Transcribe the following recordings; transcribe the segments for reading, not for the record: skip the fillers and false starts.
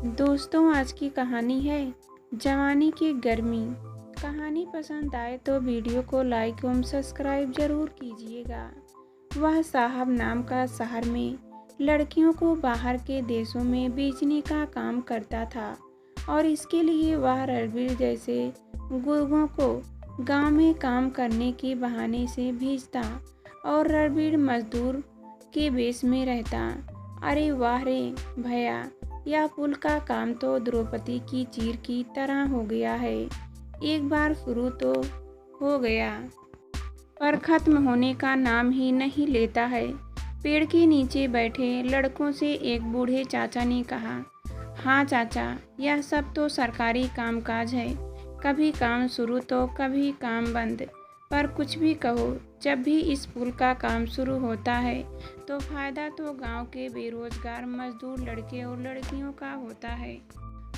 दोस्तों, आज की कहानी है जवानी की गर्मी। कहानी पसंद आए तो वीडियो को लाइक एवं सब्सक्राइब जरूर कीजिएगा। वह साहब नाम का शहर में लड़कियों को बाहर के देशों में बेचने का काम करता था और इसके लिए वह रणवीर जैसे गुर्गों को गांव में काम करने के बहाने से भेजता और रणवीर मजदूर के बेस में रहता। अरे वाह रे भैया, यह पुल का काम तो द्रौपदी की चीर की तरह हो गया है। एक बार शुरू तो हो गया पर खत्म होने का नाम ही नहीं लेता है। पेड़ के नीचे बैठे लड़कों से एक बूढ़े चाचा ने कहा, हाँ चाचा, यह सब तो सरकारी कामकाज है। कभी काम शुरू तो कभी काम बंद। पर कुछ भी कहो, जब भी इस पुल का काम शुरू होता है तो फायदा तो गांव के बेरोजगार मजदूर लड़के और लड़कियों का होता है,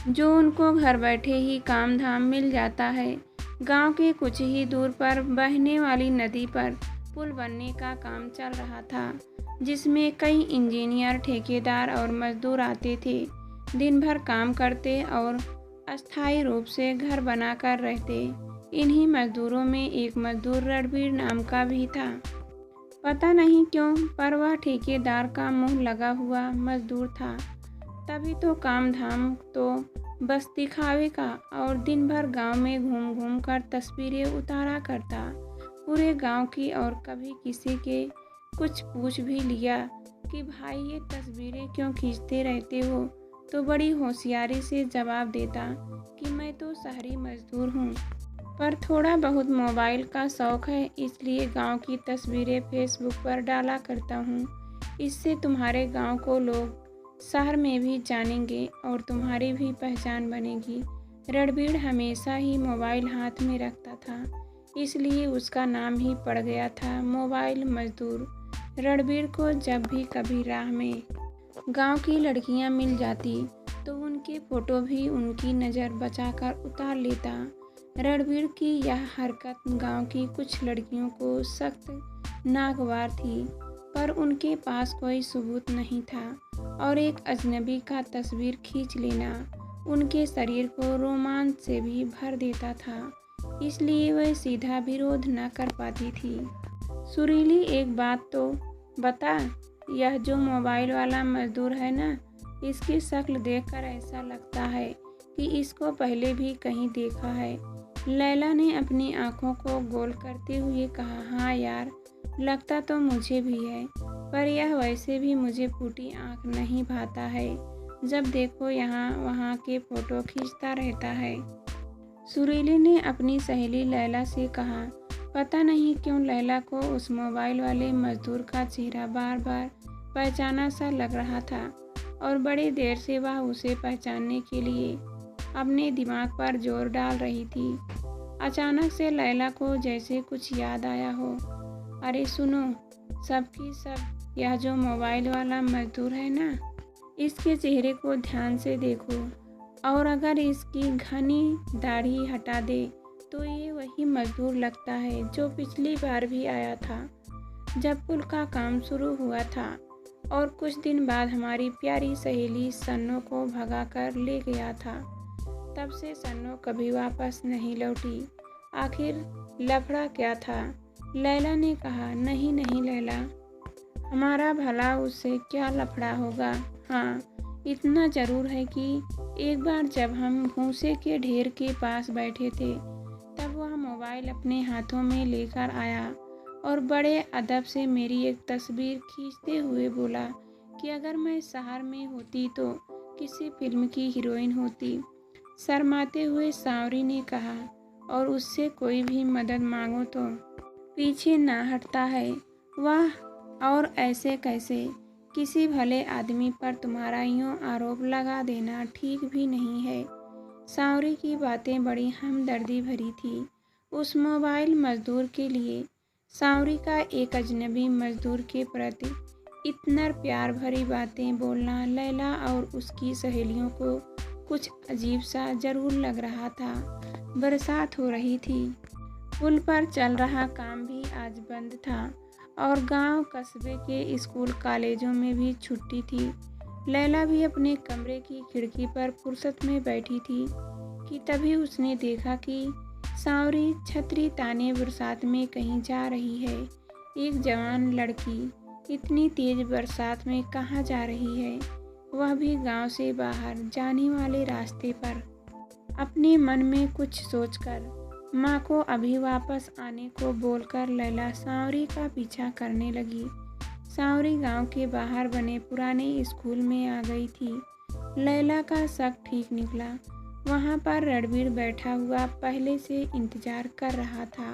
जो उनको घर बैठे ही काम धाम मिल जाता है। गांव के कुछ ही दूर पर बहने वाली नदी पर पुल बनने का काम चल रहा था, जिसमें कई इंजीनियर, ठेकेदार और मजदूर आते थे। दिन भर काम करते और अस्थायी रूप से घर बनाकर रहते। इन्हीं मजदूरों में एक मजदूर रणवीर नाम का भी था। पता नहीं क्यों, पर वह ठेकेदार का मुंह लगा हुआ मजदूर था। तभी तो काम धाम तो बस दिखावे का और दिन भर गांव में घूम घूम कर तस्वीरें उतारा करता पूरे गांव की। और कभी किसी के कुछ पूछ भी लिया कि भाई ये तस्वीरें क्यों खींचते रहते हो, तो बड़ी होशियारी से जवाब देता कि मैं तो शहरी मजदूर हूँ, पर थोड़ा बहुत मोबाइल का शौक़ है, इसलिए गांव की तस्वीरें फेसबुक पर डाला करता हूँ। इससे तुम्हारे गांव को लोग शहर में भी जानेंगे और तुम्हारी भी पहचान बनेगी। रणवीर हमेशा ही मोबाइल हाथ में रखता था, इसलिए उसका नाम ही पड़ गया था मोबाइल मजदूर। रणवीर को जब भी कभी राह में गांव की लड़कियां मिल जाती तो उनके फोटो भी उनकी नज़र बचाकर उतार लेता। रणवीर की यह हरकत गांव की कुछ लड़कियों को सख्त नागवार थी, पर उनके पास कोई सबूत नहीं था और एक अजनबी का तस्वीर खींच लेना उनके शरीर को रोमांच से भी भर देता था, इसलिए वह सीधा विरोध न कर पाती थी। सुरीली, एक बात तो बता, यह जो मोबाइल वाला मजदूर है ना, इसकी शक्ल देखकर ऐसा लगता है कि इसको पहले भी कहीं देखा है। लैला ने अपनी आंखों को गोल करते हुए कहा, हाँ यार, लगता तो मुझे भी है, पर यह वैसे भी मुझे फूटी आंख नहीं भाता है। जब देखो यहाँ वहाँ के फोटो खींचता रहता है। सुरीली ने अपनी सहेली लैला से कहा। पता नहीं क्यों लैला को उस मोबाइल वाले मजदूर का चेहरा बार बार पहचाना सा लग रहा था और बड़ी देर से वह उसे पहचानने के लिए अपने दिमाग पर जोर डाल रही थी। अचानक से लैला को जैसे कुछ याद आया हो। अरे सुनो, सबकी सब, यह जो मोबाइल वाला मजदूर है ना, इसके चेहरे को ध्यान से देखो और अगर इसकी घनी दाढ़ी हटा दे तो ये वही मजदूर लगता है जो पिछली बार भी आया था जब पुल का काम शुरू हुआ था और कुछ दिन बाद हमारी प्यारी सहेली सन्नो को भगाकर ले गया था। तब से सन्नो कभी वापस नहीं लौटी। आखिर लफड़ा क्या था? लैला ने कहा। नहीं नहीं लैला, हमारा भला उससे क्या लफड़ा होगा। हाँ, इतना ज़रूर है कि एक बार जब हम भूसे के ढेर के पास बैठे थे तब वह मोबाइल अपने हाथों में लेकर आया और बड़े अदब से मेरी एक तस्वीर खींचते हुए बोला कि अगर मैं शहर में होती तो किसी फिल्म की हीरोइन होती। शर्माते हुए सांवरी ने कहा, और उससे कोई भी मदद मांगो तो पीछे ना हटता है। वाह, और ऐसे कैसे? किसी भले आदमी पर तुम्हारा यूँ आरोप लगा देना ठीक भी नहीं है। सांवरी की बातें बड़ी हमदर्दी भरी थी उस मोबाइल मजदूर के लिए। सांवरी का एक अजनबी मजदूर के प्रति इतना प्यार भरी बातें बोलना लैला और उसकी सहेलियों को कुछ अजीब सा जरूर लग रहा था। बरसात हो रही थी। पुल पर चल रहा काम भी आज बंद था और गांव कस्बे के स्कूल कॉलेजों में भी छुट्टी थी। लैला भी अपने कमरे की खिड़की पर फुर्सत में बैठी थी कि तभी उसने देखा कि सांवरी छतरी ताने बरसात में कहीं जा रही है। एक जवान लड़की इतनी तेज बरसात में कहाँ जा रही है, वह भी गांव से बाहर जाने वाले रास्ते पर। अपने मन में कुछ सोचकर माँ को अभी वापस आने को बोलकर लैला सांवरी का पीछा करने लगी। सांवरी गांव के बाहर बने पुराने स्कूल में आ गई थी। लैला का शक ठीक निकला। वहां पर रणबीर बैठा हुआ पहले से इंतजार कर रहा था।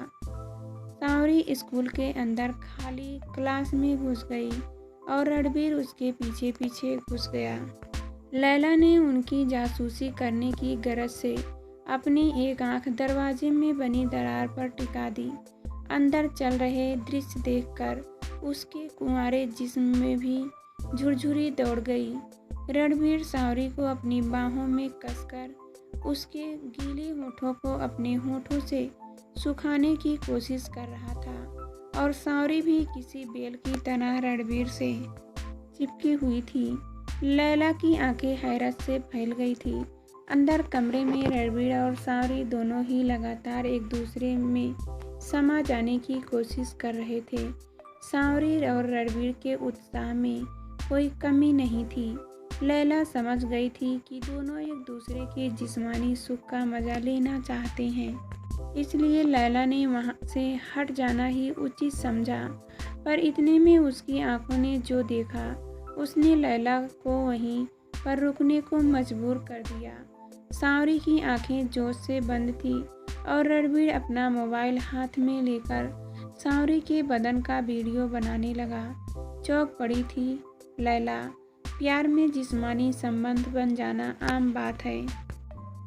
सांवरी स्कूल के अंदर खाली क्लास में घुस गई और रणबीर उसके पीछे पीछे घुस गया। लैला ने उनकी जासूसी करने की गरज से अपनी एक आंख दरवाजे में बनी दरार पर टिका दी। अंदर चल रहे दृश्य देखकर उसके कुंवारे जिस्म में भी झुरझुरी दौड़ गई। रणबीर सांवरी को अपनी बाहों में कसकर उसके गीले होठों को अपने होठों से सुखाने की कोशिश कर रहा था और सांवरी भी किसी बेल की तरह रणबीर से चिपकी हुई थी। लैला की आंखें हैरत से फैल गई थी। अंदर कमरे में रणबीर और सांवरी दोनों ही लगातार एक दूसरे में समा जाने की कोशिश कर रहे थे। सांवरी और रणबीर के उत्साह में कोई कमी नहीं थी। लैला समझ गई थी कि दोनों एक दूसरे के जिस्मानी सुख का मजा लेना चाहते हैं, इसलिए लैला ने वहां से हट जाना ही उचित समझा। पर इतने में उसकी आंखों ने जो देखा उसने लैला को वहीं पर रुकने को मजबूर कर दिया। सांवरी की आंखें जोश से बंद थी और रणबीर अपना मोबाइल हाथ में लेकर सांवरी के बदन का वीडियो बनाने लगा। चौंक पड़ी थी लैला। प्यार में जिस्मानी संबंध बन जाना आम बात है,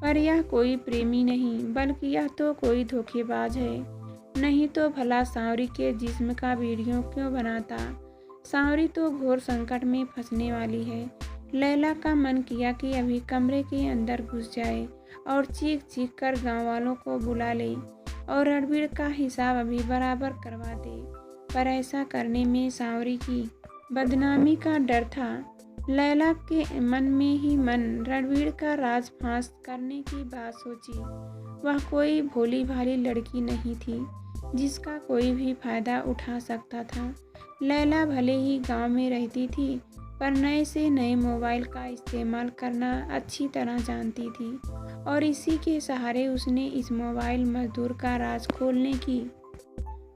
पर यह कोई प्रेमी नहीं बल्कि यह तो कोई धोखेबाज है। नहीं तो भला सांवरी के जिस्म का वीडियो क्यों बनाता। सांवरी तो घोर संकट में फंसने वाली है। लैला का मन किया कि अभी कमरे के अंदर घुस जाए और चीख चीख कर गाँव वालों को बुला ले और रणबीर का हिसाब अभी बराबर करवा दे, पर ऐसा करने में सांवरी की बदनामी का डर था। लैला के मन में ही मन रणबीर का राज फांस करने की बात सोची। वह कोई भोली भाली लड़की नहीं थी जिसका कोई भी फायदा उठा सकता था। लैला भले ही गांव में रहती थी, पर नए से नए मोबाइल का इस्तेमाल करना अच्छी तरह जानती थी और इसी के सहारे उसने इस मोबाइल मजदूर का राज खोलने की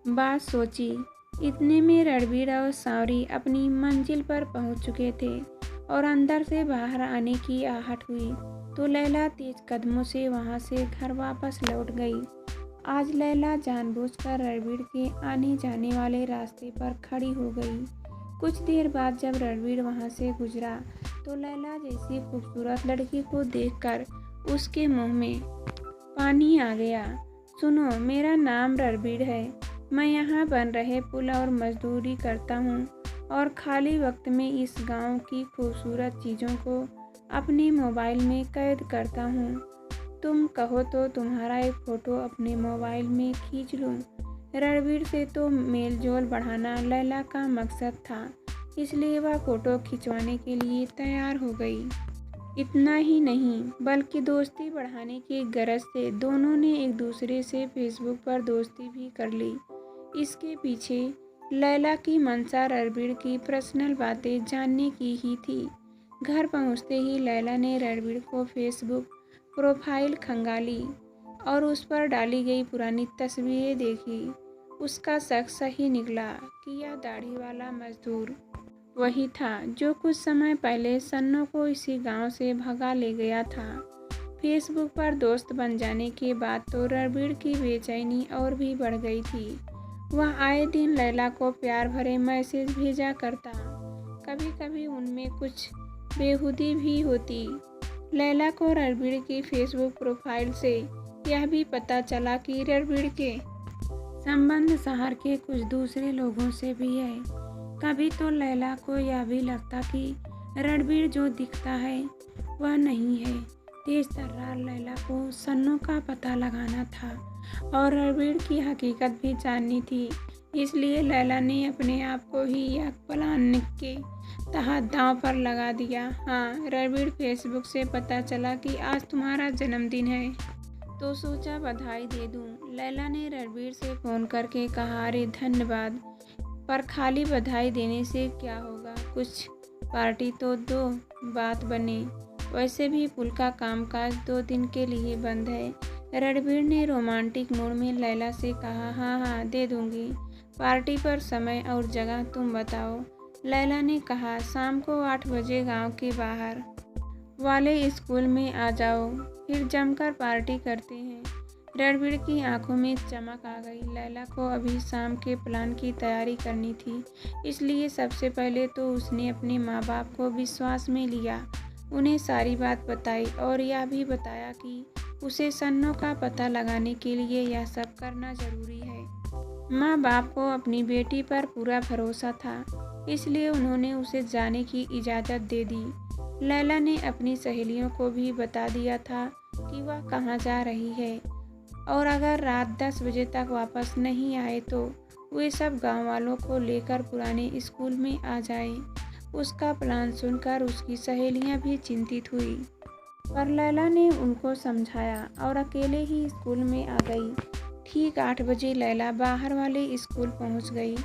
बात सोची। इतने में रणबीर और सांवरी अपनी मंजिल पर पहुंच चुके थे और अंदर से बाहर आने की आहट हुई तो लैला तेज कदमों से वहां से घर वापस लौट गई। आज लैला जानबूझकर रणबीर के आने जाने वाले रास्ते पर खड़ी हो गई। कुछ देर बाद जब रणबीर वहां से गुजरा तो लैला जैसी खूबसूरत लड़की को देखकर उसके मुंह में पानी आ गया। सुनो, मेरा नाम रणबीर है। मैं यहाँ बन रहे पुल और मजदूरी करता हूँ और खाली वक्त में इस गांव की खूबसूरत चीज़ों को अपने मोबाइल में कैद करता हूँ। तुम कहो तो तुम्हारा एक फ़ोटो अपने मोबाइल में खींच लूँ। रणबीर से तो मेल जोल बढ़ाना लैला का मकसद था, इसलिए वह फ़ोटो खिंचवाने के लिए तैयार हो गई। इतना ही नहीं बल्कि दोस्ती बढ़ाने की गरज से दोनों ने एक दूसरे से फेसबुक पर दोस्ती भी कर ली। इसके पीछे लैला की मंशा रणबीर की पर्सनल बातें जानने की ही थी। घर पहुंचते ही लैला ने रणबीर को फेसबुक प्रोफाइल खंगाली और उस पर डाली गई पुरानी तस्वीरें देखी। उसका शक सही निकला कि यह दाढ़ी वाला मजदूर वही था जो कुछ समय पहले सन्नो को इसी गांव से भगा ले गया था। फेसबुक पर दोस्त बन जाने के बाद तो रणबीर की बेचैनी और भी बढ़ गई थी। वह आए दिन लैला को प्यार भरे मैसेज भेजा करता। कभी कभी उनमें कुछ बेहुदी भी होती। लैला को रणबीर की फेसबुक प्रोफाइल से यह भी पता चला कि रणबीर के संबंध शहर के कुछ दूसरे लोगों से भी है। कभी तो लैला को यह भी लगता कि रणबीर जो दिखता है वह नहीं है। तेज तर्रार लैला को सन्नो का पता लगाना था और रणबीर की हकीकत भी जाननी थी। इसलिए लैला ने अपने आप को ही यह प्लान के तहत दांव पर लगा दिया। हाँ, रणबीर फेसबुक से पता चला कि आज तुम्हारा जन्मदिन है, तो सोचा बधाई दे दूं। लैला ने रणबीर से फ़ोन करके कहा, अरे धन्यवाद, पर खाली बधाई देने से क्या होगा, कुछ पार्टी तो दो, बात बने। वैसे भी पुल का कामकाज 2 दिन के लिए बंद है। रणबीर ने रोमांटिक मूड में लैला से कहा, हाँ दे दूंगी, पार्टी पर समय और जगह तुम बताओ। लैला ने कहा, शाम को 8 बजे गांव के बाहर वाले स्कूल में आ जाओ, फिर जमकर पार्टी करते हैं। रणबीर की आंखों में चमक आ गई। लैला को अभी शाम के प्लान की तैयारी करनी थी, इसलिए सबसे पहले तो उसने अपने माँ बाप को विश्वास में लिया, उन्हें सारी बात बताई और यह भी बताया कि उसे सन्नो का पता लगाने के लिए यह सब करना जरूरी है। माँ बाप को अपनी बेटी पर पूरा भरोसा था, इसलिए उन्होंने उसे जाने की इजाज़त दे दी। लैला ने अपनी सहेलियों को भी बता दिया था कि वह कहाँ जा रही है और अगर रात 10 बजे तक वापस नहीं आए तो वे सब गांव वालों को लेकर पुराने स्कूल में आ जाएं। उसका प्लान सुनकर उसकी सहेलियां भी चिंतित हुई, पर लैला ने उनको समझाया और अकेले ही स्कूल में आ गई। ठीक 8 बजे लैला बाहर वाले स्कूल पहुंच गई।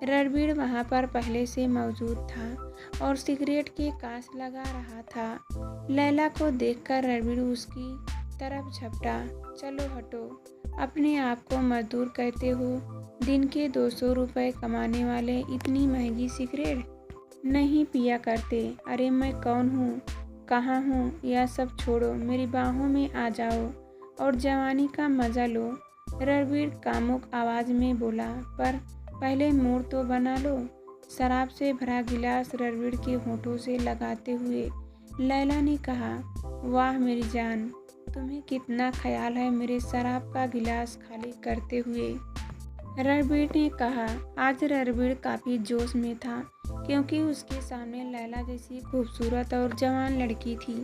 रणबीर वहां पर पहले से मौजूद था और सिगरेट के कांच लगा रहा था। लैला को देखकर रणबीर उसकी तरफ झपटा, चलो हटो, अपने आप को मजदूर कहते हो, दिन के 200 रुपये कमाने वाले इतनी महंगी सिगरेट नहीं पिया करते। अरे मैं कौन हूँ, कहाँ हूँ, यह सब छोड़ो, मेरी बाहों में आ जाओ और जवानी का मज़ा लो। रणबीर कामुक आवाज़ में बोला, पर पहले मूड तो बना लो। शराब से भरा गिलास रणबीर के होठों से लगाते हुए लैला ने कहा, वाह मेरी जान, तुम्हें कितना ख्याल है मेरे शराब का गिलास खाली करते हुए। रणबीर ने कहा। आज रणबीर काफ़ी जोश में था, क्योंकि उसके सामने लैला जैसी खूबसूरत और जवान लड़की थी।